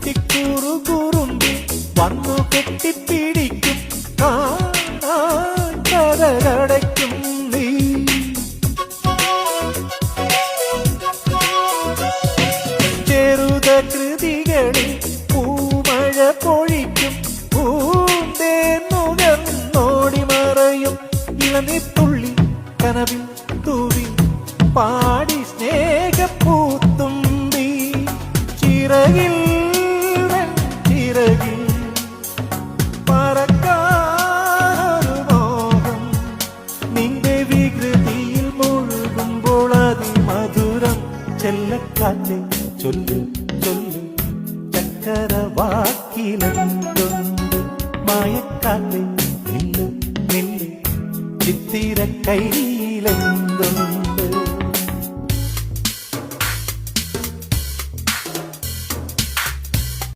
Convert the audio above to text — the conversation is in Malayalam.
കുട്ടിക്കൂറു കുറുമ്പി വന്നു കെട്ടിപ്പിടിക്കും കഥകടയ്ക്കും നീ. ചെറുത കൃതികളിൽ പൂമഴ പൊഴിക്കും പൂന്തേന്നുകർന്നോടി മറയും ഇളനിത്തുള്ളി കനവിൽ തൂവി പാടി സ്നേഹപ്പൂത്തുമ്പി. ചിറകിൽ ചിറകിൽ പറക്കാനൊരു മോഹം നിന്റെ വികൃതിയിൽ മുഴുകുമ്പോൾ അതിമധുരം. ചെല്ലക്കാറ്റെ ചൊല്ലു ചൊല്ലു ചക്കരവാക്കില